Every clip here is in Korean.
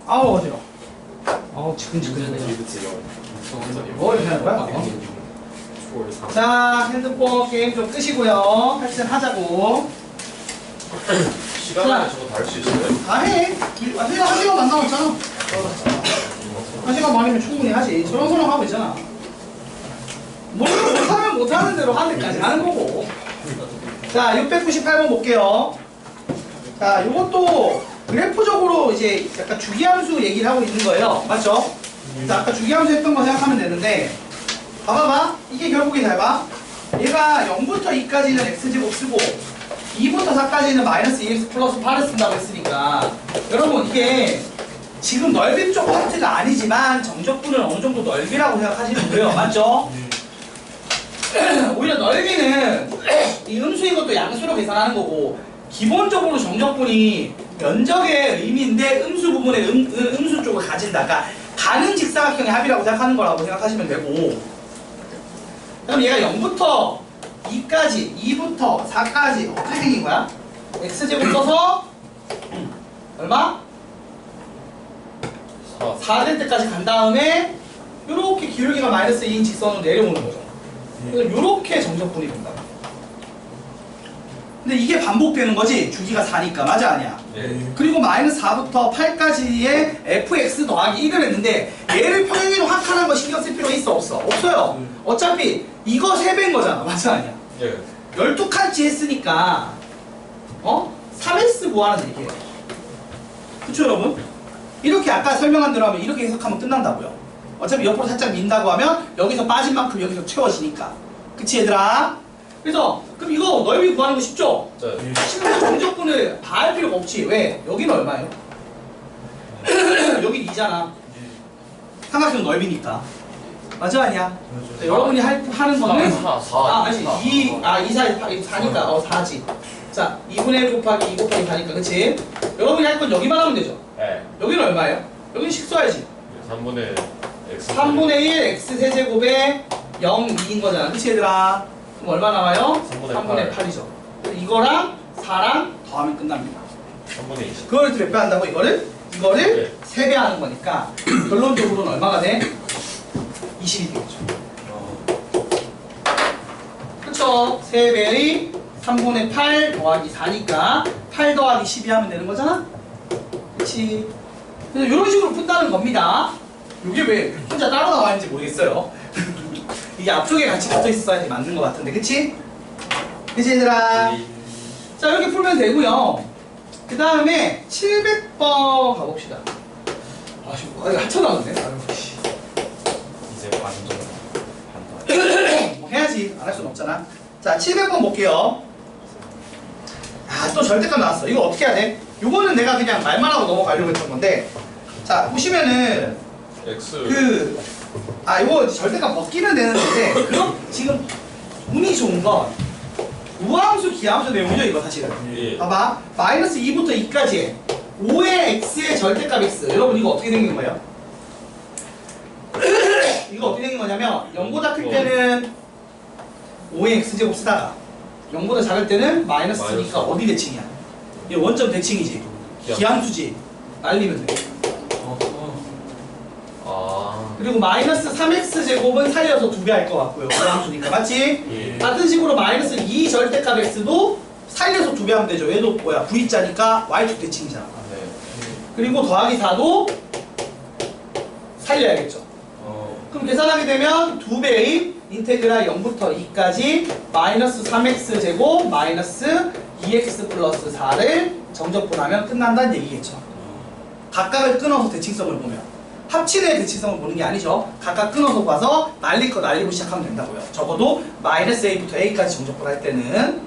아우 어지러워. 아우 지끈지끈해. 뭐 이렇게 하는 거야? 자, 핸드폰 게임 좀 끄시고요. 할 땐 하자고. 시간에 저거 다 할 수 있어요? 다 해. 한 시간만 남았잖아. 한 시간 반이면 충분히 하지. 서렁서렁 하고 있잖아. 못하면 못하는 대로 하는 데까지 하는 거고. 자, 698번 볼게요. 자, 요것도 그래프적으로 이제 약간 주기함수 얘기를 하고 있는 거예요. 맞죠? 자, 아까 주기함수 했던 거 생각하면 되는데, 봐봐봐. 이게 결국에 잘 봐. 얘가 0부터 2까지는 x제곱 쓰고 2부터 4까지는 마이너스 2x 플러스 8을 쓴다고 했으니까, 여러분 이게 지금 넓이 쪽 파트가 아니지만 정적분은 어느 정도 넓이라고 생각하시면 돼요. 맞죠? 오히려 넓이는 이 음수인 것도 양수로 계산하는 거고, 기본적으로 정적분이 면적의 의미인데 음수 부분의 음수 쪽을 가진다. 그러니까 가는 직사각형의 합이라고 생각하는 거라고 생각하시면 되고, 그럼 얘가 0부터 2까지, 2부터 4까지 어떻게 생긴 거야? x제곱 써서 얼마? 4 될 때까지 간 다음에 요렇게 기울기가 마이너스 2인 직선으로 내려오는 거죠. 그래서 요렇게 정적분이 된다. 근데 이게 반복되는 거지, 주기가 4니까. 맞아, 아니야? 네. 그리고 마이너스 4부터 8까지의 fx 더하기 1을 했는데, 얘를 평행이로 확한한 거 신경 쓸 필요 있어, 없어? 없어요. 어차피 이거 3배인 거잖아. 맞아, 아니야? 예. 12칸치 했으니까 3x 구하는 얘기예요. 그쵸, 여러분? 이렇게 아까 설명한 대로 하면 이렇게 해석하면 끝난다고요. 어차피 옆으로 살짝 민다고 하면 여기서 빠진 만큼 여기서 채워지니까. 그치, 얘들아? 그래서 그럼 이거 넓이 구하는 거 쉽죠? 네. 심지어 정적분을 다 할 필요가 없지. 왜? 여기는 얼마예요? 여긴 2잖아. 삼각형 넓이니까. 맞아, 아니야? 자, 여러분이 하는 거는 4. 아니 2, 4니까 4지. 자, 2분의 1 곱하기 2 곱하기 4니까, 그치? 여러분이 할 건 여기만 하면 되죠. 네. 여기는 얼마예요? 여기는 식 써야지. 3분의 x. 3분의 1 x 세제곱에 0, 2인 거잖아. 그치, 얘들아? 그럼 얼마 나와요? 3분의 8이죠. 이거랑 4랑 더하면 끝납니다. 3분의 20. 그걸 몇 배 한다고? 이거를 네. 3배 하는 거니까 결론적으로는 얼마가 돼? 20이 되겠죠. 그쵸? 3배의 3분의 8 더하기 4니까 8 더하기 12 하면 되는 거잖아? 그치? 그래서 이런 식으로 푼다는 겁니다. 이게 왜 혼자 따로 나와 있는지 모르겠어요. 이게 앞쪽에 같이 붙어 있어야지 맞는 것 같은데, 그치? 그치, 얘들아? 자, 이렇게 풀면 되고요. 그 다음에 700번 가봅시다. 이거 합쳐나왔네. 이제 완전 뭐 해야지. 안 할 수는 없잖아. 자, 700번 볼게요. 또 절대값 나왔어. 이거 어떻게 해야 돼? 요거는 내가 그냥 말만 하고 넘어가려고 했던 건데, 자, 보시면은 x. 이거 절대값 벗기면 되는데, 그럼 지금 운이 좋은 건 우함수, 기함수 내용이죠, 이거 사실은. 예. 봐봐. 마이너스 2부터 2까지 5의 x의 절대값 x. 여러분 이거 어떻게 생긴 거예요? 이거 어떻게 생긴 거냐면 0보다 클 때는 5의 x제곱 쓰다가 0보다 작을 때는 마이너스니까 어디 대칭이야? 이게 원점 대칭이지. 기함수지. 날리면 돼. 그리고 마이너스 3x제곱은 살려서 2배 할 것 같고요. 기함수니까. 맞지? 예. 같은 식으로 마이너스 2 절대값 x도 살려서 2배 하면 되죠. 얘도 뭐야? V자니까 y축 대칭이잖아. 네. 그리고 더하기 4도 살려야겠죠. 그럼 계산하게 되면 2배의 인테그랄 0부터 2까지 마이너스 3x제곱 마이너스 2x 플러스 4를 정적분하면 끝난다는 얘기겠죠. 각각을 끊어서 대칭성을 보면. 합치는 대칭성을 보는 게 아니죠. 각각 끊어서 봐서 날릴 거 날리고 시작하면 된다고요. 적어도 마이너스 a부터 a까지 정적분 할 때는.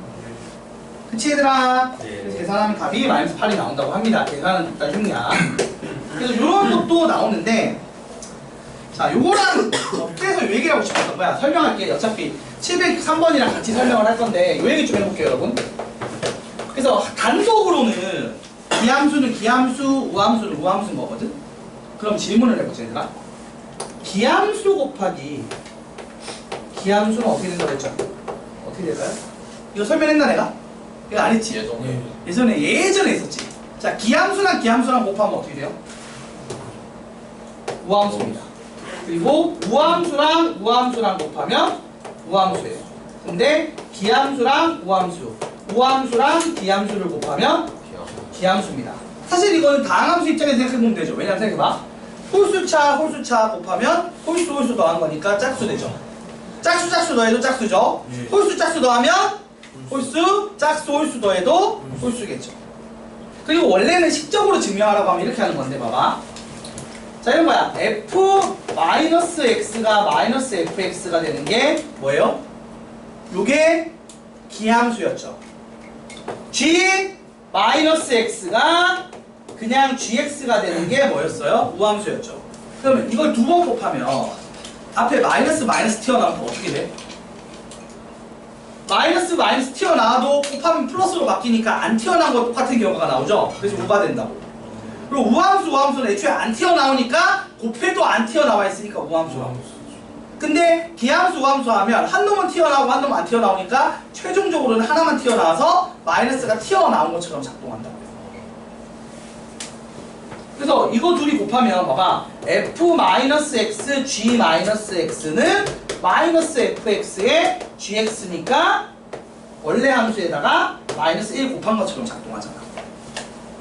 그치, 얘들아? 네. 그래서 계산하면 답이 마이너스 8이 나온다고 합니다. 계산은 일단 흉이야. 그래서 이런 것도 나오는데, 자, 요거랑 곁에서 요 얘기를 하고 싶었던 거야. 설명할게. 어차피 703번이랑 같이 설명을 할 건데 요 얘기 좀 해볼게요, 여러분. 그래서 단독으로는 기함수는 기함수, 우함수는 우함수인 거거든. 그럼 질문을 해보자, 얘들아. 기함수 곱하기 기함수는 어떻게 된다고 했죠? 어떻게 될까요? 이거 설명했나 내가? 이거 안 했지? 예전에. 예전에 했었지. 자, 기함수랑 기함수랑 곱하면 어떻게 돼요? 우함수입니다. 그리고 우함수랑 우함수랑 곱하면 우함수예요. 근데 기함수랑 우함수랑 기함수를 곱하면 기함수입니다. 사실 이거는 다항함수 입장에서 생각해보면 되죠. 왜냐면 생각해봐. 홀수차 곱하면 홀수 더한 거니까 짝수 되죠. 짝수 더해도 짝수죠. 홀수 더하면 홀수 더해도 홀수겠죠. 그리고 원래는 식적으로 증명하라고 하면 이렇게 하는 건데 봐봐. 자 이런 거야. f-x가 -fx가 되는 게 뭐예요? 요게 기함수였죠. g-x가 그냥 gx가 되는 게 뭐였어요? 우함수였죠. 그러면 이걸 두 번 곱하면 앞에 마이너스 튀어나오면 어떻게 돼? 마이너스 튀어나와도 곱하면 플러스로 바뀌니까 안 튀어나온 거 똑같은 결과가 나오죠? 그래서 우가 된다고. 그리고 우함수는 애초에 안 튀어나오니까 곱해도 안 튀어나와 있으니까 우함수라고. 근데 기함수, 우함수 하면 한 놈은 튀어나오고 한 놈은 안 튀어나오니까 최종적으로는 하나만 튀어나와서 마이너스가 튀어나온 것처럼 작동한다고요. 그래서 이거 둘이 곱하면 봐봐. f-x, g-x는 -fx의 gx니까 원래 함수에다가 -1 곱한 것처럼 작동하잖아.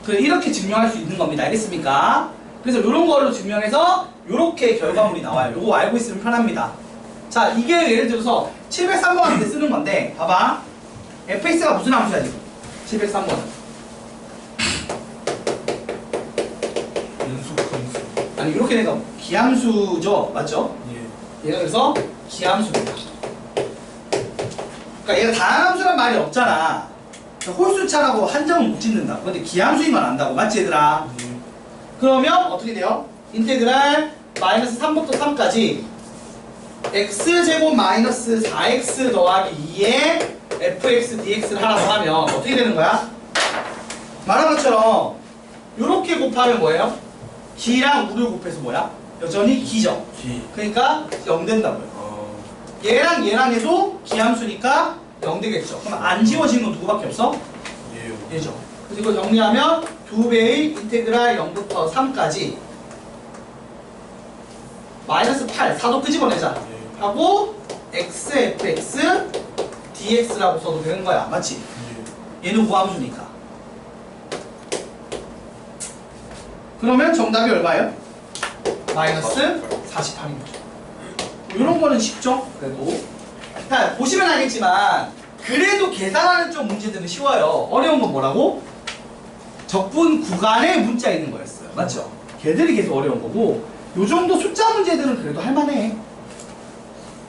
그래 이렇게 증명할 수 있는 겁니다. 알겠습니까? 그래서 이런 걸로 증명해서 이렇게 결과물이 나와요. 이거 알고 있으면 편합니다. 자 이게 예를 들어서 703번 할 때 쓰는 건데 봐봐. fx가 무슨 함수야 지금? 703번은 연속함수. 아니 이렇게 내가 기함수죠, 맞죠? 예. 얘가 그래서 기함수입니다. 그러니까 얘가 다항함수란 말이 없잖아. 그러니까 홀수차라고 한정은 못 짓는다. 근데 기함수이만 안다고, 맞지 얘들아? 그러면 어떻게 돼요? 인테그랄 -3부터 3까지 x제곱 -4x 더하기 2에 fx dx를 하라고 하면 어떻게 되는 거야? 말한 것처럼 이렇게 곱하면 뭐예요? 기랑 우를 곱해서 뭐야? 여전히 기죠. 그러니까 0 된다고요. 얘랑 해도 기함수니까 0 되겠죠. 그럼 안 지워지는 건 누구밖에 없어? 얘죠. 그래서 이거 정리하면 2배의 인테그랄 0부터 3까지 -8, 4도 끄집어내자 하고 xfx dx라고 써도 되는 거야. 맞지? 얘는 우함수니까. 그러면 정답이 얼마예요? -48입니다. 이런 거는 쉽죠? 그래도. 자, 보시면 알겠지만 그래도 계산하는 쪽 문제들은 쉬워요. 어려운 건 뭐라고? 적분 구간에 문자 있는 거였어요. 맞죠? 걔들이 계속 어려운 거고 요 정도 숫자 문제들은 그래도 할만해.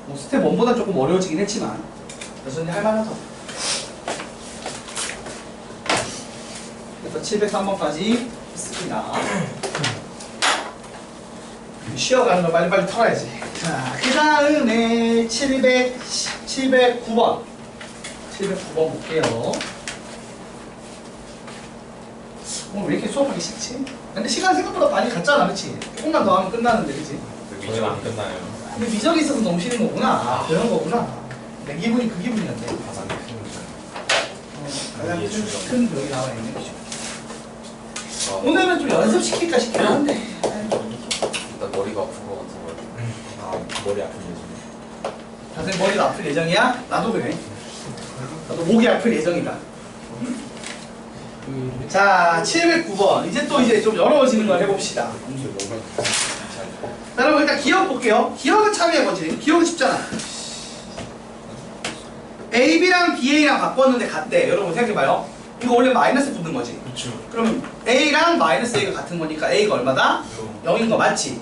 뭐 스텝 1보다 조금 어려워지긴 했지만 여전히 할만하다. 그래서 703번까지 있습니다. 쉬어가는 거 빨리빨리 털어야지. 자, 그 다음에 709번. 709번 볼게요. 오늘 왜 이렇게 수업하기 싫지? 근데 시간 생각보다 많이 갔잖아, 그치? 조금만 더 하면 끝나는데, 그치? 저희는 안 끝나요. 근데 미적이 있어서 너무 싫은 거구나. 아, 그런 거구나. 내 기분이 그 기분이었네. 가장 큰 가장 이해 주죠. 큰 벽이 나와 있네. 오늘은 좀 연습시킬까 싶긴 한데. 일단 머리가 아픈 것 같은 거예요. 머리 아픈 예정. 다들 머리가 아플 예정이야? 나도 그래. 나도 목이 아플 예정이다. 자, 709번. 이제 좀 어려워지는 걸 해봅시다. 자, 여러분 일단 기억 볼게요. 기억은 참여해보지. 기억은 쉽잖아. AB랑 BA랑 바꿨는데 같대. 여러분 생각해봐요. 이거 원래 마이너스 붙는 거지. 그렇죠. 그러면 A랑 -A가 같은 거니까 A가 얼마다? 0인 거 맞지?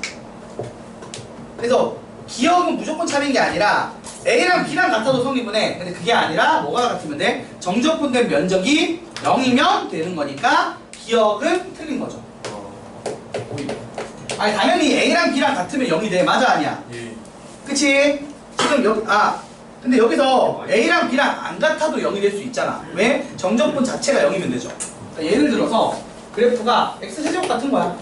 그래서 기억은 무조건 참인 게 아니라 A랑 B랑 같아도 성립은 해. 근데 그게 아니라 뭐가 같으면 돼? 정적분된 면적이 0이면 되는 거니까 기억은 틀린 거죠. 아니 당연히 A랑 B랑 같으면 0이 돼. 맞아 아니야? 예. 그치? 지금 여기 근데 여기서 A랑 B랑 안 같아도 0이 될 수 있잖아. 왜? 정적분 자체가 0이면 되죠. 그러니까 예를 들어서 그래프가 x세제곱 같은 거야.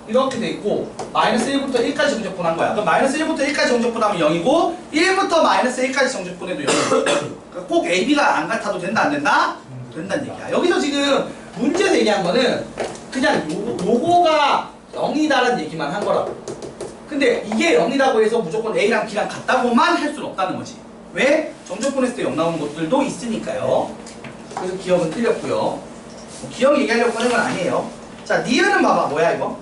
이렇게 돼 있고 -1부터 1까지 정적분한 거야. 그럼 -1부터 1까지 정적분하면 0이고 1부터 -1까지 정적분해도 0이고 그러니까 꼭 A, B가 안 같아도 된다 안 된다? 된다는 얘기야. 여기서 지금 문제에서 얘기한 거는 그냥 요거가 0이다라는 얘기만 한 거라고. 근데 이게 0이라고 해서 무조건 A랑 B랑 같다고만 할 수는 없다는 거지. 왜? 정적분 했을 때 0 나오는 것들도 있으니까요. 그래서 기억은 틀렸고요. 뭐 기억 얘기하려고 하는 건 아니에요. 자, 니은은 봐봐. 뭐야 이거?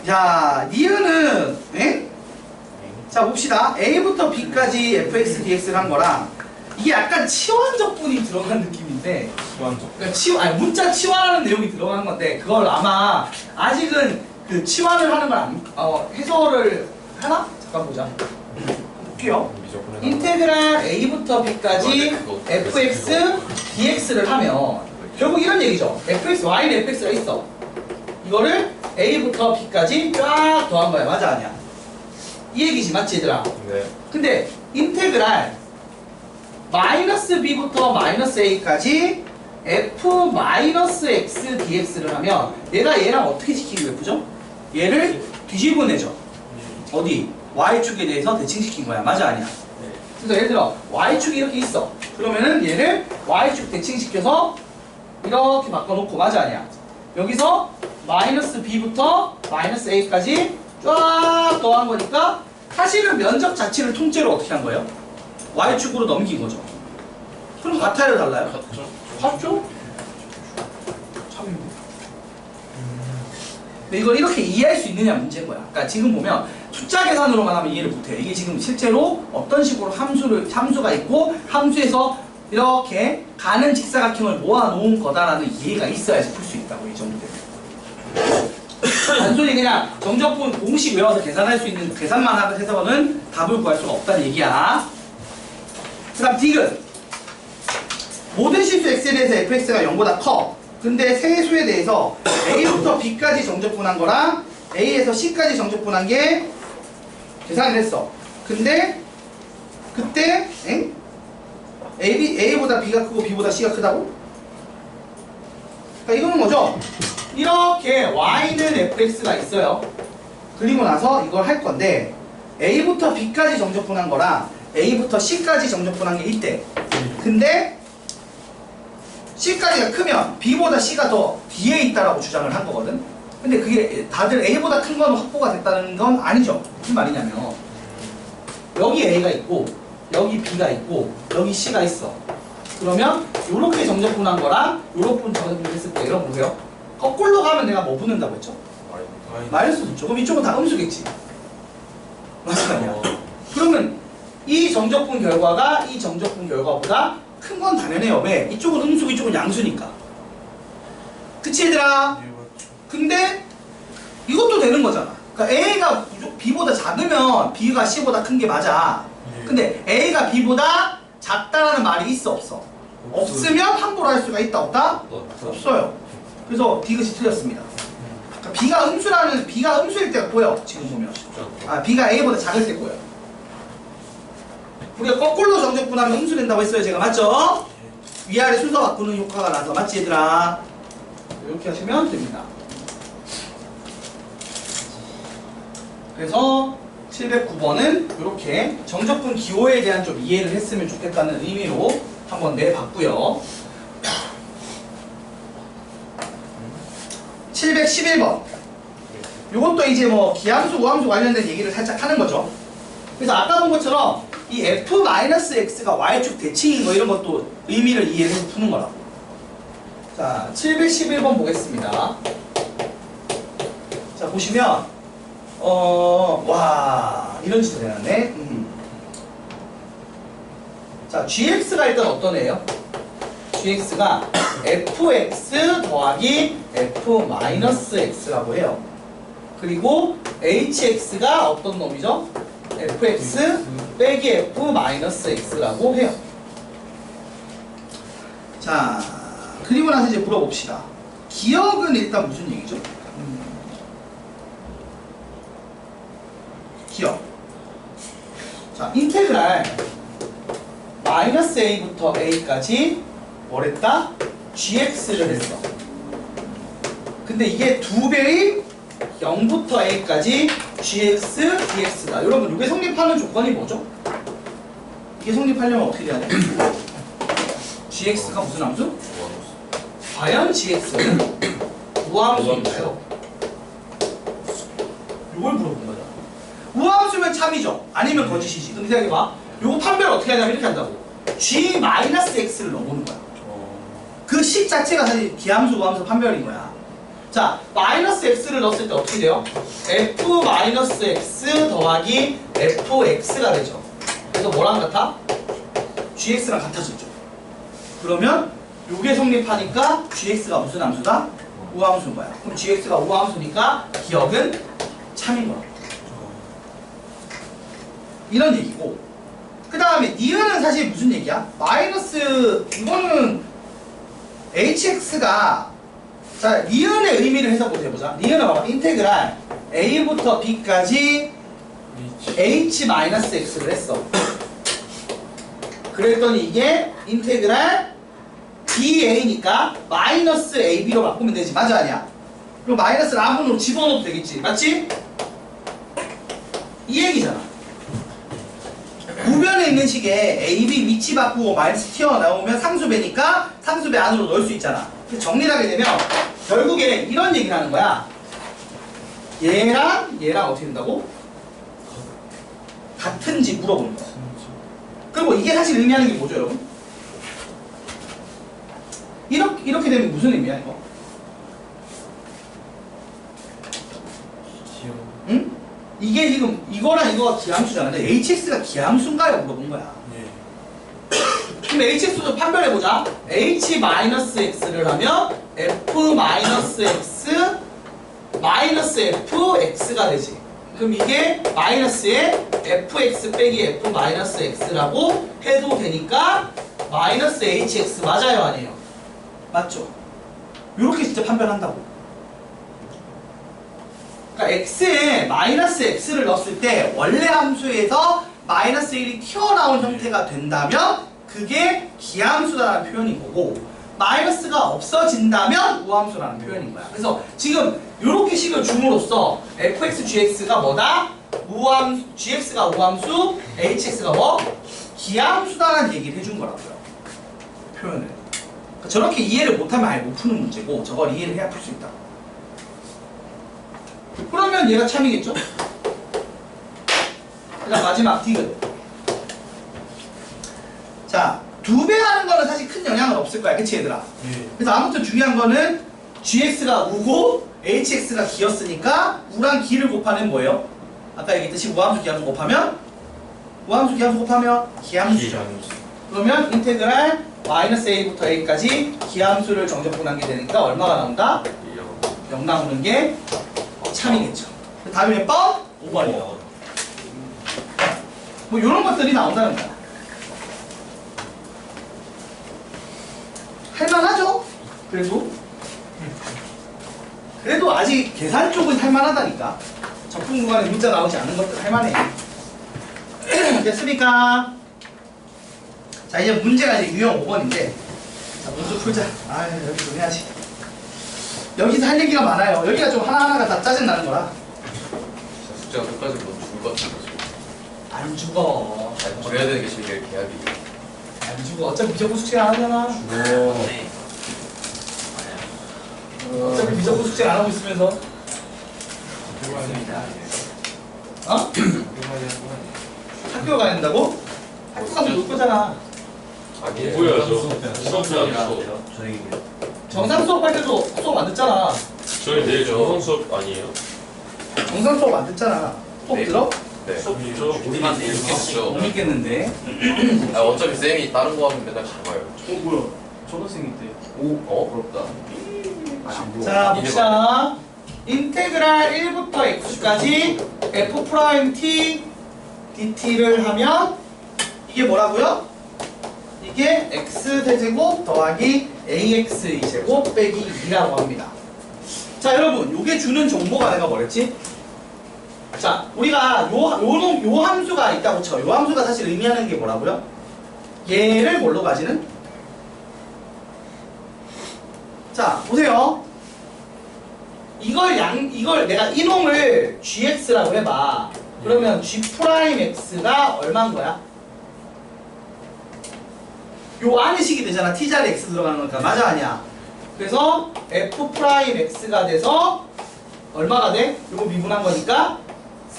자, 니은은 자 봅시다. A부터 B까지 fx, dx를 한 거랑 이게 약간 치환적분이 들어간 느낌인데 시원적. 그러니까 아니, 문자 치환하는 내용이 들어간 건데 그걸 아마 아직은 그 치환을 하는 걸 해설을 하나? 잠깐 보자. 볼게요. 미적분에 인테그랄 A부터 B까지 fx, dx를 하면 결국 이런 얘기죠. fx, y는 fx가 있어. 이거를 A부터 B까지 쫙 더한 거야. 맞아 아니야? 이 얘기지 맞지 얘들아? 네. 근데 인테그랄 마이너스 b부터 마이너스 a까지 f 마이너스 x dx를 하면 얘가 얘랑 어떻게 시킨 거예요? 그죠? 얘를 뒤집어 내죠. 어디? y축에 대해서 대칭시킨 거야. 맞아 아니야? 그래서 예를 들어 y축이 이렇게 있어. 그러면은 얘를 y축 대칭시켜서 이렇게 바꿔놓고 맞아 아니야? 여기서 마이너스 b부터 마이너스 a까지 쫙 더한 거니까 사실은 면적 자체를 통째로 어떻게 한 거예요? y축으로 넘긴 거죠. 그럼 같아요 달라요? 같죠? 참. 근데 이걸 이렇게 이해할 수 있느냐 문제인 거야. 그러니까 지금 보면 숫자 계산으로만 하면 이해를 못해. 이게 지금 실제로 어떤 식으로 함수가 있고 함수에서 이렇게 가는 직사각형을 모아놓은 거다라는 이해가 있어야지 풀 수 있다고 이 정도 되면. 단순히 그냥 정적분 공식 외워서 계산할 수 있는 계산만 하고 해서는 답을 구할 수가 없다는 얘기야. 그 다음 디귿. 모든 실수 x에 대해서 fx가 0보다 커. 근데 세 수에 대해서 a부터 b까지 정적분한 거랑 a에서 c까지 정적분한 게 계산을 했어. 근데 그때 a보다 b가 크고 b보다 c가 크다고? 그러니까 이거는 뭐죠? 이렇게 y는 fx가 있어요. 그리고 나서 이걸 할 건데 a부터 b까지 정적분한 거랑 a부터 c까지 정적분한 게 있대. 근데 c까지가 크면 b보다 c가 더 뒤에 있다라고 주장을 한 거거든. 근데 그게 다들 a보다 큰 건 확보가 됐다는 건 아니죠. 무슨 말이냐면 여기 a가 있고 여기 b가 있고 여기 c가 있어. 그러면 요렇게 정적분한 거랑 요렇게 정적분 했을 때 이런 보세요. 거꾸로 가면 내가 뭐 붙는다고 했죠? 마이너스 붙죠. 그럼 이쪽은 다 음수겠지. 맞아 아니야? 그러면 이 정적분 결과가 이 정적분 결과보다 큰 건 당연해요. 왜? 이쪽은 음수고 이쪽은 양수니까. 그치 얘들아? 근데 이것도 되는 거잖아. 그러니까 A가 B보다 작으면 B가 C보다 큰 게 맞아. 근데 A가 B보다 작다라는 말이 있어 없어? 없으면 함부로 할 수가 있다 없다? 없어요. 그래서 디귿이 틀렸습니다. 그러니까 B가 음수일 때가 보여. 지금 보면 B가 A보다 작을 때 보여. 우리가 거꾸로 정적분하면 음수된다고 했어요. 제가 맞죠? 위아래 순서 바꾸는 효과가 나서 맞지 얘들아? 이렇게 하시면 됩니다. 그래서 709번은 이렇게 정적분 기호에 대한 좀 이해를 했으면 좋겠다는 의미로 한번 내봤고요. 711번. 이것도 이제 뭐 기함수, 우함수 관련된 얘기를 살짝 하는 거죠. 그래서 아까 본 것처럼 이 f-x가 y축 대칭인 거 이런 것도 의미를 이해해서 푸는 거라고. 자, 711번 보겠습니다. 자, 보시면 와 이런 짓을 해놨네. 자, gx가 일단 어떤 애예요? gx가 fx 더하기 f-x라고 해요. 그리고 hx가 어떤 놈이죠? fx 빼기 f-x라고 해요. 자, 그리고 나서 이제 물어봅시다. 기억은 일단 무슨 얘기죠? 기억. 자, 인테그랄 마이너스 a부터 a까지 뭐랬다? gx를 했어. 근데 이게 2배의 0부터 a까지 gx, dx다. 여러분 이게 성립하는 조건이 뭐죠? 이게 성립하려면 어떻게 돼야 돼? gx가 무슨 함수? 과연 gx는 무함수인가요? 요걸 물어본 거잖아. 우함수면 참이죠. 아니면 거짓이지. 그럼 생각해봐. 요거 판별을 어떻게 하냐면 이렇게 한다고. G-X를 넣어보는 거야. 그 식 자체가 사실 기함수, 우함수 판별인 거야. 자, 마이너스 x를 넣었을 때 어떻게 돼요? f-x 더하기 fx가 되죠. 그래서 뭐랑 같아? gx랑 같아졌죠. 그러면 요게 성립하니까 gx가 무슨 함수다? 우함수인 거야. 그럼 gx가 우함수니까 기억은 참인 거야. 이런 얘기고. 그 다음에 니은은 사실 무슨 얘기야? 마이너스 이거는 hx가 자, 니은의 의미를 해석부터 해보자. 니은은 봐봐. 인테그랄 a부터 b까지 h-x를 했어. 그랬더니 이게 인테그랄 ba니까 마이너스 ab로 바꾸면 되지. 맞아, 아니야? 그럼 마이너스 라분으로 집어넣어도 되겠지. 맞지? 이 얘기잖아. 우변에 있는 식에 ab 위치 바꾸고 마이너스 튀어나오면 상수배니까 상수배 안으로 넣을 수 있잖아. 정리를 하게 되면 결국에 이런 얘기를 하는 거야. 얘랑 어떻게 된다고? 같은지 물어보는 거야. 그리고 이게 사실 의미하는 게 뭐죠, 여러분? 이렇게 되면 무슨 의미야, 이거? 응? 이게 지금 이거랑 이거 기함수잖아. 근데 hx가 기함수인가요? 물어본 거야. 그럼 hx도 판별해보자. h-x를 하면 f-x fx가 되지. 그럼 이게 마이너스에 fx 빼기 f-x라고 해도 되니까 마이너스 hx 맞아요, 아니에요? 맞죠? 요렇게 진짜 판별한다고. 그러니까 x에 마이너스 x를 넣었을 때 원래 함수에서 마이너스 1이 튀어나온 형태가 된다면 그게 기함수라는 표현인 거고, 마이너스가 없어진다면 우함수라는 표현인 거야. 그래서 지금 이렇게 식을 줌으로써 fx, gx가 뭐다? gx가 우함수, hx가 뭐? 기함수다라는 얘기를 해준 거라고요. 표현을. 그러니까 저렇게 이해를 못하면 아예 못 푸는 문제고, 저걸 이해를 해야 풀 수 있다. 그러면 얘가 참이겠죠? 그다음 마지막 디귿. 자, 2배 하는 거는 사실 큰 영향은 없을 거야. 그치, 얘들아? 그래서 아무튼 중요한 거는 gx가 우고 hx가 기였으니까 우랑 기를 곱하면 뭐예요? 아까 얘기했듯이 우함수 기함수 곱하면 기함수죠. 그러면 인테그랄 마이너스 a부터 a까지 기함수를 정적분한 게 되니까 얼마가 나온다? 0 나오는 게 참이겠죠. 다음에 몇 번? 5번이요. 뭐 이런 것들이 나온다는 거야. 할만하죠? 그래도 아직 계산 쪽은 할만하다니까. 적분 구간에 문자 나오지 않은 것들 할만해. 됐습니까? 자, 이제 문제가 이제 유형 5번인데, 자, 문제 풀자. 아, 여기 좀 해야지. 여기서 할 얘기가 많아요. 여기가 좀 하나하나가 다 짜증나는 거라. 숙제가 끝까지 못 죽을 것 같은 거지. 안 죽어. 그래야 되는 게 제일 계약이에요. 안 죽어. 어차피 비정부 숙제 안 하잖아. 네. 어차피 비정부 숙제 안 하고 있으면서. 어? 학교 가야 된다고? 학교 가면 놀 거잖아. 아니에요. 뭐야 저 수업 안 줘. 정상 수업 할 때도 수업 안 듣잖아. 저희 내일 정성 수업 아니에요? 정상 수업 안 듣잖아. 수업 네. 들어? 네. 수업이죠. 우리만 재밌겠죠. 못 믿겠는데. 아, 어차피 쌤이 다른 거 하면 맨날 잡아요. 뭐야? 초등생인데. 부럽다. 자, 봅시다. 인테그랄 1부터 x까지 f' dt를 하면 이게 뭐라고요? 이게 x대제곱 더하기 ax제곱 빼기 2라고 합니다. 자, 여러분, 요게 주는 정보가 내가 뭐랬지? 자, 우리가 요 함수가 있다고 쳐. 요 함수가 사실 의미하는 게 뭐라고요? 얘를 뭘로 가지는? 자, 보세요. 이걸 내가 이놈을 gx라고 해봐. 그러면 g'x가 얼마인 거야? 요 안에 식이 되잖아. t자리 x 들어가는 거니까. 맞아, 아니야? 그래서 f'x가 돼서 얼마가 돼? 요거 미분한 거니까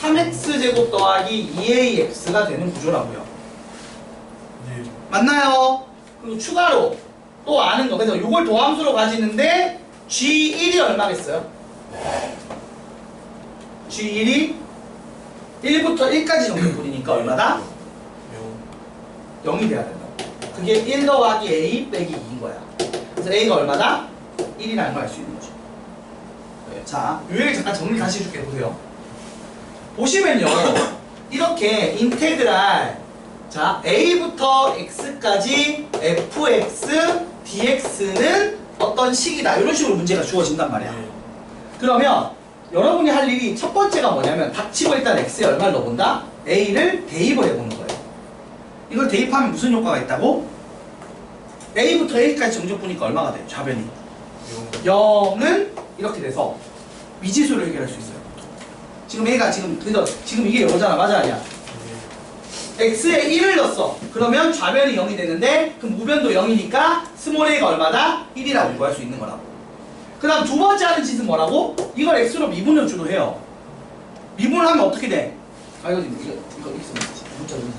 3x제곱 더하기 2ax가 되는 구조라고요. 네. 맞나요? 그리고 추가로 또 아는 거. 그래서 이걸 도함수로 가지는데 G1이 얼마겠어요? G1이 1부터 1까지 정도뿐이니까 얼마다? 0이 돼야 된다. 그게 1 더하기 A 빼기 2인 거야. 그래서 A가 얼마다? 1이라는 걸 알 수 있는 거죠. 자, 요 얘기 잠깐 정리 다시 해줄게. 보세요. 보시면요. 이렇게 인테그랄 자 A부터 X까지 fx dx는 어떤 식이다. 이런 식으로 문제가 주어진단 말이야. 그러면 여러분이 할 일이 첫 번째가 뭐냐면 닥치고 일단 X에 얼마를 넣어본다? A를 대입을 해보는 거예요. 이걸 대입하면 무슨 효과가 있다고? A부터 A까지 정적보니까 얼마가 돼요? 좌변이 0은 이렇게 돼서 미지수를 해결할 수 있어요. 지금 A가 그래서 지금 이게 이거잖아. 맞아 아니야? X에 1을 넣었어. 그러면 좌변이 0이 되는데 그럼 우변도 0이니까 스몰 a가 얼마다? 1이라고 구할 수 있는 거라고. 그 다음 두 번째 하는 짓은 뭐라고? 이걸 X로 미분을 주도 해요. 미분을 하면 어떻게 돼? 아 이거 있으면 되지. 문자 넣는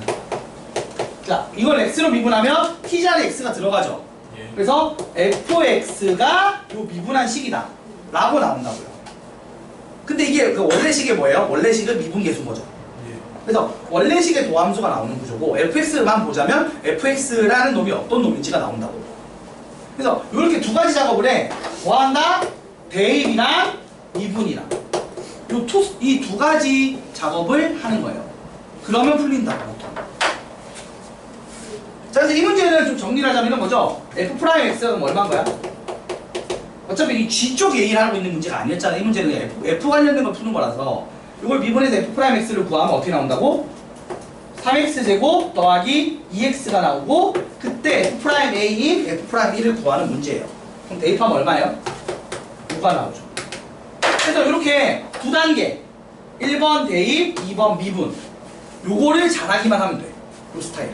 자 이걸 X로 미분하면 T 자리에 X가 들어가죠. 그래서 fx가 요 미분한 식이다 라고 나온다고요. 근데 이게 그 원래식이 뭐예요? 원래식은 미분계수인 거죠. 그래서 원래식의 도함수가 나오는 구조고 fx만 보자면 fx라는 놈이 어떤 놈인지가 나온다고. 그래서 이렇게 두 가지 작업을 해. 뭐한다? 대입이랑 미분이랑 이 두 가지 작업을 하는 거예요. 그러면 풀린다고. 자, 그래서 이 문제는 좀 정리를 하자면 이런 거죠. f'x가 얼마인 거야? 어차피 이 G 쪽 얘기를 하고 있는 문제가 아니었잖아. 이 문제는 F 관련된 걸 푸는 거라서 이걸 미분해서 f'x를 구하면 어떻게 나온다고? 3x제곱 더하기 2x가 나오고 그때 f'a인 f'1을 구하는 문제예요. 그럼 대입하면 얼마예요? 6가 나오죠. 그래서 이렇게 두 단계 1번 대입, 2번 미분 요거를 잘하기만 하면 돼. 요 스타일.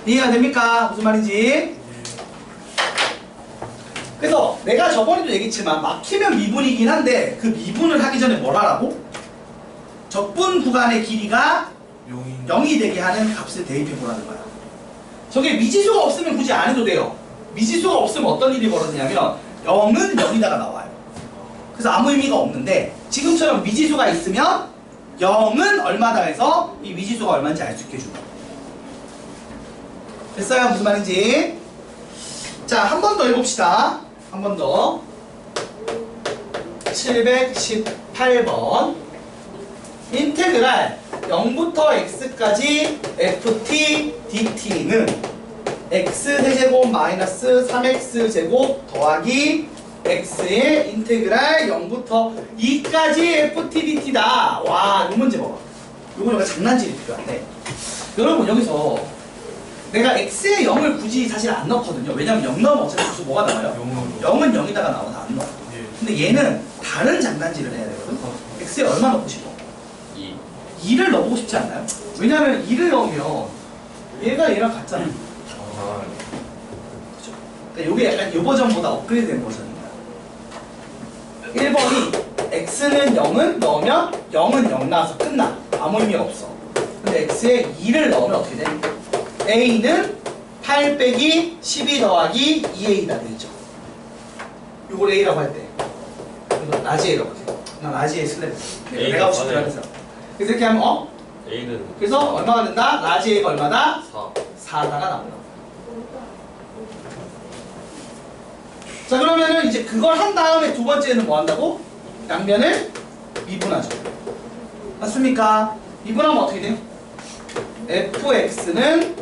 이해가 됩니까? 무슨 말인지? 그래서 내가 저번에도 얘기했지만 막히면 미분이긴 한데 그 미분을 하기 전에 뭘 하라고? 적분 구간의 길이가 0이 되게 하는 값을 대입해 보라는 거야. 저게 미지수가 없으면 굳이 안 해도 돼요. 미지수가 없으면 어떤 일이 벌어지냐면 0은 0이다가 나와요. 그래서 아무 의미가 없는데 지금처럼 미지수가 있으면 0은 얼마다 해서 이 미지수가 얼마인지 알 수 있게 해준다. 됐어요? 무슨 말인지? 자, 한 번 더 해봅시다. 한 번 더. 718번. 인테그랄 0부터 x까지 ft dt는 x세제곱 마이너스 3x제곱 더하기 x의 인테그랄 0부터 2까지 ft dt다. 와, 이 문제 봐봐. 요거 장난질이 필요한데 여러분 여기서 내가 x에 0을 굳이 사실 안 넣거든요. 왜냐면 0 넣으면 어차피 값이 뭐가 나와요? 0은 0이다가 나와서 안 넣어. 근데 얘는 다른 장난질을 해야 되거든. x에 얼마 넣고 싶어? 2를 넣어보고 싶지 않나요? 왜냐면 2를 넣으면 얘가 얘랑 같잖아. 그죠? 그러니까 이게 약간 이 버전보다 업그레이드된 버전입니다. 1번이 x는 0은 넣으면 0은 0 나와서 끝나. 아무 의미가 없어. 근데 x에 2를 넣으면 어떻게 돼? a는 8 빼기 12 더하기 2a가 되죠. 이걸 a라고 할 때 이거 라지 a라고 해요. 난 라지 a 슬랩 내가 하고 싶더라 그래서 이렇게 하면 A는 그래서 얼마가 된다? 라지 a가 얼마다? 4. 4다가 나온다. 자 그러면은 이제 그걸 한 다음에 두 번째는 뭐 한다고? 양변을 미분하죠. 맞습니까? 미분하면 어떻게 돼요? fx는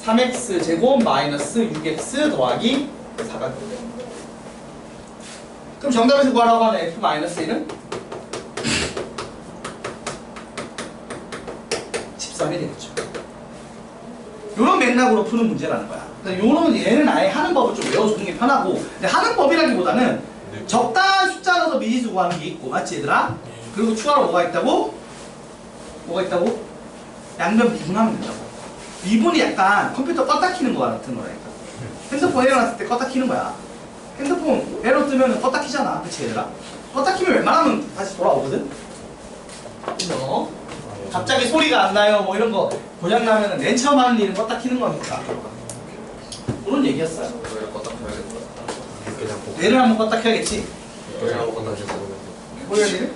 3x제곱 마이너스 6x 더하기 4가 돼요. 그럼 정답에서 구하라고 하는 f-1은 13이 되겠죠. 이런 맥락으로 푸는 문제라는 거야. 요런 얘는 아예 하는 법을 좀 외워주는 게 편하고 근데 하는 법이라기보다는 적당한 숫자 넣어서 미지수 구하는 게 있고 맞지 얘들아? 그리고 추가로 뭐가 있다고? 뭐가 있다고? 양변 미분하면 된다고. 미분이 약간 컴퓨터 껐다 키는 거 같은 거라니까. 핸드폰 에러 났을 때 껐다 키는 거야. 핸드폰 에러 뜨면 껐다 키잖아. 그치 얘들아? 껐다 키면 웬만하면 다시 돌아오거든? 그죠? 갑자기 소리가 안 나요. 뭐 이런 거 고장 나면은 맨 처음 하는 일은 껐다 키는 거니까. 그런 얘기였어요. 이거 껐다 켜야겠다. 얘를 한번 껐다 켜야겠지. 이거 한번 껐다 켜서 보여야 돼?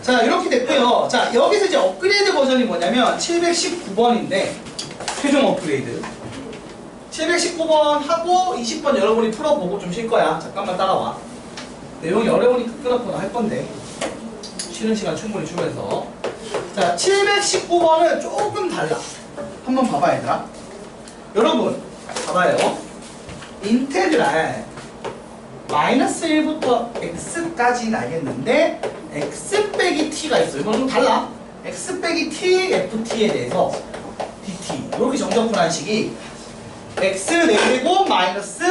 자, 이렇게 됐고요. 자, 여기서 이제 업그레이드 버전이 뭐냐면 719번인데 최종 업그레이드. 719번 하고 20번 여러분이 풀어보고 좀 쉴 거야. 잠깐만 따라와. 내용이 어려우니까 끊었구나 할 건데 쉬는 시간 충분히 주면서. 자, 719번은 조금 달라. 한번 봐봐 얘들아. 여러분 봐봐요. 인테그랄 마이너스 1부터 x까지는 알겠는데 x 빼기 t가 있어요. 이건 좀 달라. x 빼기 t ft에 대해서 dt 이렇게 정적분한 식이 x 4제곱 마이너스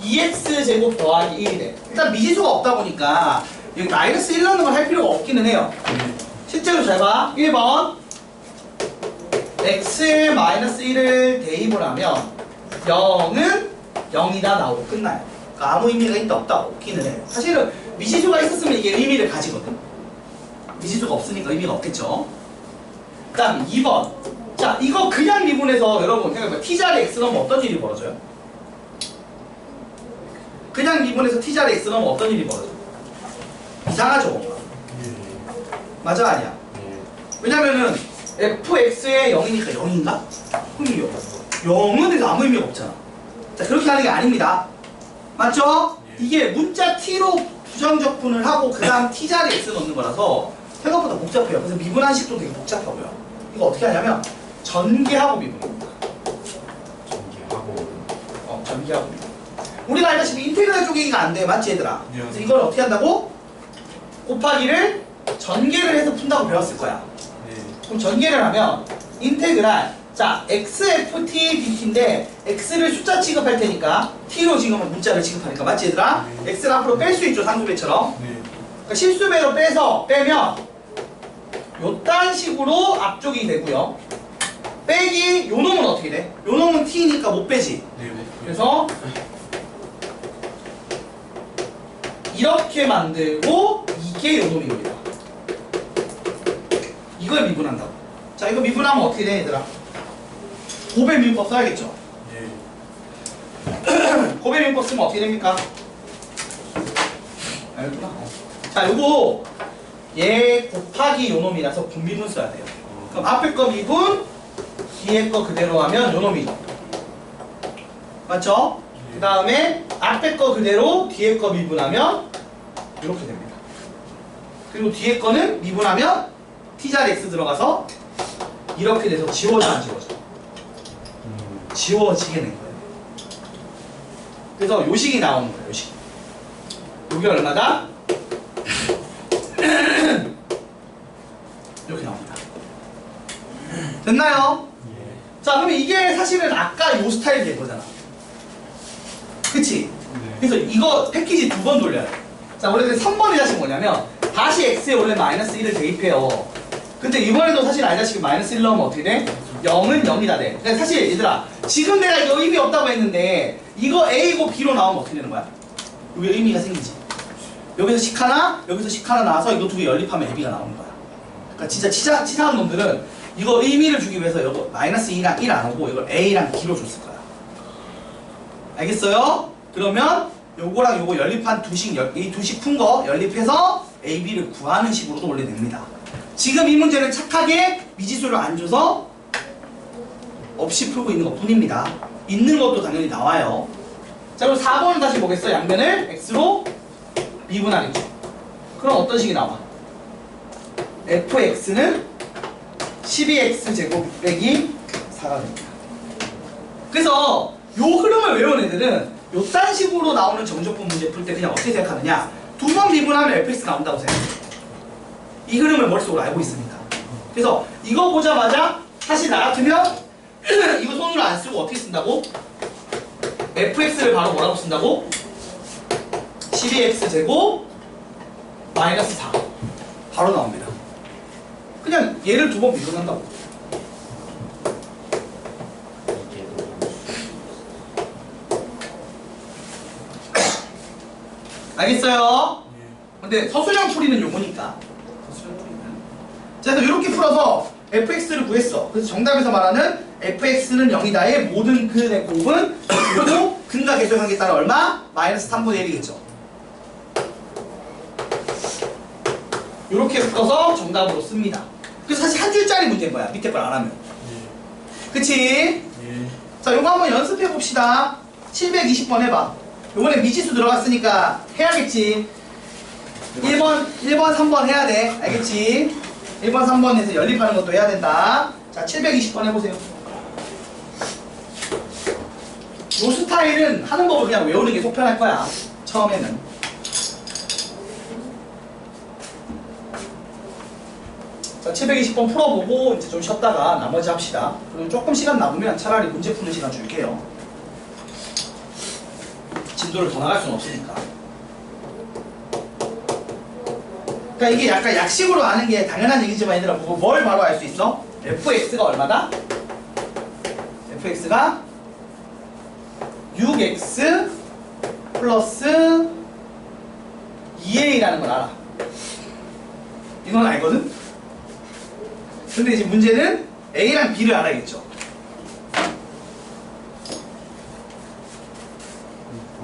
2x 제곱 더하기 1이 돼. 일단 미지수가 없다 보니까 여기 마이너스 1 넣는 걸 할 필요가 없기는 해요. 실제로 잘 봐. 1번 x에 마이너스 1을 대입을 하면 0은 0이다 나오고 끝나요. 그러니까 아무 의미가 있다 없다 없기는 해요. 사실은 미지수가 있었으면 이게 의미를 가지거든. 미지수가 없으니까 의미가 없겠죠. 그 다음 2번. 자, 이거 그냥 미분해서 여러분 생각해봐. t자리 x 넣으면 어떤 일이 벌어져요? 그냥 미분해서 t자리 x 넣으면 어떤 일이 벌어져요? 이상하죠? 맞아 아니야? 왜냐면은 fx에 0이니까 0인가? 그럼요. 0은 아무 의미가 없잖아. 자, 그렇게 하는 게 아닙니다. 맞죠? 이게 문자 t로 부정적분을 하고 그 다음 t자리 x 넣는 거라서 생각보다 복잡해요. 그래서 미분한식도 되게 복잡하고요. 이거 어떻게 하냐면 전개하고 미분입니다. 전개하고 미분. 우리가 알다시피 인테그랄 쪼개기가 안 돼. 맞지 얘들아? 그래서 이걸 어떻게 한다고? 곱하기를 전개를 해서 푼다고 배웠을 거야. 그럼 전개를 하면 인테그랄 자 xft dt인데 x를 숫자 취급할 테니까 t로 지금 문자를 취급하니까 맞지 얘들아? x를 앞으로 뺄 수 있죠 상수배처럼. 그러니까 실수배로 빼면 요딴 식으로 앞쪽이 되고요. 빼기 요 놈은 어떻게 돼? 요 놈은 t니까 못 빼지. 그래서 이렇게 만들고 이게 요 놈입니다. 이걸 미분한다고. 자, 이거 미분하면 어떻게 돼 얘들아? 고배 미분법 써야겠죠? 고배 미분법 쓰면 어떻게 됩니까? 알겠구나. 자, 요거 얘 곱하기 요 놈이라서 분미분 써야 돼요. 그럼 앞에 거 미분, 뒤에 거 그대로 하면 요 놈이죠. 맞죠? 그 다음에 앞에 거 그대로 뒤에 거 미분하면 이렇게 됩니다. 그리고 뒤에 거는 미분하면 t자리 x 들어가서 이렇게 돼서 지워져 안 지워져? 지워지게 된 거예요. 그래서 요식이 나오는 거예요. 요식. 요게 얼마다? 이렇게 나옵니다. 됐나요? 자, 그러면 이게 사실은 아까 요 스타일이 된 거잖아. 그치? 그래서 이거 패키지 2번 돌려야 돼. 자, 원래 3번의 자식 뭐냐면 다시 x에 원래 마이너스 1을 대입해요. 근데 이번에도 사실 알다시피 마이너스 1 넣으면 어떻게 돼? 0은 0이다 돼. 근데 사실 얘들아 지금 내가 이거 의미 없다고 했는데 이거 a고 b로 나오면 어떻게 되는 거야? 여기 의미가 생기지. 여기서 식 하나, 여기서 식 하나 나와서 이거 두 개 연립하면 ab가 나오는 거야. 그러니까 진짜 치사한 놈들은 이거 의미를 주기 위해서 이거 마이너스 2랑 1 안 오고 이걸 a랑 b로 줬을 거야. 알겠어요? 그러면 요거랑 요거 연립한 이 두 식 푼 거 연립해서 a, b를 구하는 식으로도 원래 냅니다. 지금 이 문제는 착하게 미지수를 안 줘서 없이 풀고 있는 것 뿐입니다. 있는 것도 당연히 나와요. 자, 그럼 4번은 다시 보겠어. 양면을 x로 미분하겠죠. 그럼 어떤 식이 나와? fx는 12x 제곱 빼기 4가 됩니다. 그래서 요 흐름을 외운 애들은 요딴 식으로 나오는 정적분 문제 풀 때 그냥 어떻게 생각하느냐? 2번 미분하면 fx 나온다고 생각해요. 이 흐름을 머릿속으로 알고 있습니다. 그래서 이거 보자마자 사실 나 같으면 이거 손으로 안 쓰고 어떻게 쓴다고? fx를 바로 뭐라고 쓴다고? 12x 제곱 마이너스 4 바로 나옵니다. 그냥 얘를 2번 미분한다고. 알겠어요? 근데 서술형 풀이는 요거니까. 서술형 풀이. 자, 그래서 이렇게 풀어서 fx를 구했어. 그래서 정답에서 말하는 fx는 0이다의 모든 근의 곱은 그리고 근과 계수의 관계에 따라 얼마? 마이너스 3분의 1이겠죠. 이렇게 풀어서 정답으로 씁니다. 그래서 사실 한 줄짜리 문제인 거야. 밑에 걸 안 하면. 그치? 예. 자, 요거 한번 연습해 봅시다. 720번 해봐. 요번에 미지수 들어갔으니까 해야겠지. 1번, 3번 해야 돼. 알겠지? 1번, 3번에서 연립하는 것도 해야 된다. 자, 720번 해보세요. 요 스타일은 하는 법을 그냥 외우는 게 속편할 거야. 처음에는. 자, 720번 풀어보고 이제 좀 쉬었다가 나머지 합시다. 그리고 조금 시간 남으면 차라리 문제 푸는 시간 줄게요. 진도를 더 나갈 수는 없으니까. 그러니까 이게 약간 약식으로 아는 게 당연한 얘기지만 얘들아, 뭘 바로 알 수 있어? fx가 얼마다? fx가 6x 플러스 2a라는 걸 알아. 이건 알거든? 근데 이제 문제는 a랑 b를 알아야겠죠.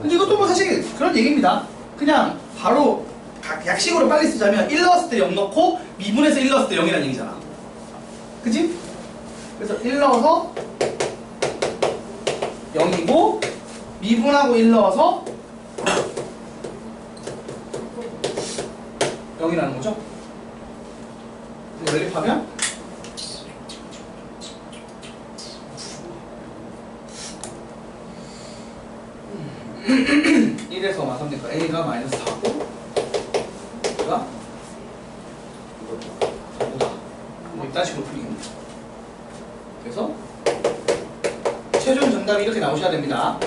근데 이것도 뭐 사실 그런 얘기입니다. 그냥 바로 약식으로 빨리 쓰자면 1 넣었을 때 0 넣고 미분해서 1 넣었을 때 0이라는 얘기잖아. 그치? 그래서 1 넣어서 0이고 미분하고 1 넣어서 0이라는 거죠. 연립하면 1에서 마삼니까 a가 마이너스 4고 B가 5다. 뭐 이딴 식으로 풀리겠네. 그래서 최종 정답이 이렇게 나오셔야 됩니다.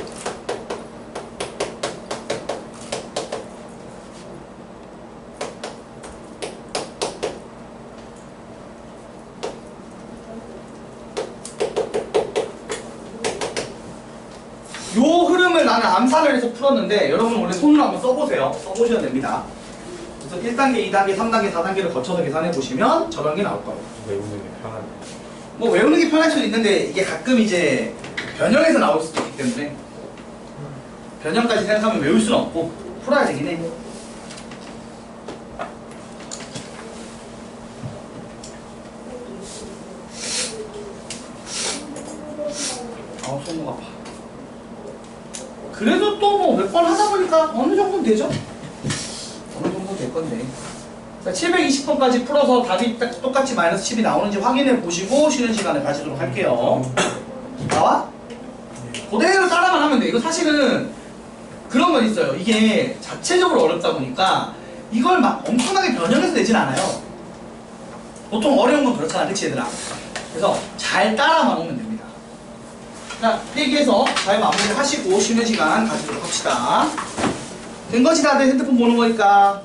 요 흐름을 나는 암산을 해서 풀었는데 여러분 원래 손으로 한번 써보세요. 써보셔야 됩니다. 그래서 1단계, 2단계, 3단계, 4단계를 거쳐서 계산해 보시면 저런 게 나올 거예요. 외우는 게 편하네. 뭐 외우는 게 편할 수도 있는데 이게 가끔 이제 변형해서 나올 수도 있기 때문에 변형까지 생각하면 외울 수는 없고 풀어야 되긴 해. 아우 손목 아파. 그래도 또 뭐 몇 번 하다 보니까 어느 정도는 되죠? 어느 정도 될 건데. 자, 720번까지 풀어서 답이 똑같이 마이너스 10이 나오는지 확인해 보시고 쉬는 시간을 가지도록 할게요. 나와? 그대로 따라만 하면 돼. 이거 사실은 그런 건 있어요. 이게 자체적으로 어렵다 보니까 이걸 막 엄청나게 변형해서 내진 않아요. 보통 어려운 건 그렇잖아. 그치 얘들아? 그래서 잘 따라만 오면 됩니다. 자, 필기해서 잘 마무리 하시고 쉬는 시간 가지도록 합시다. 된 것이 다들 핸드폰 보는 거니까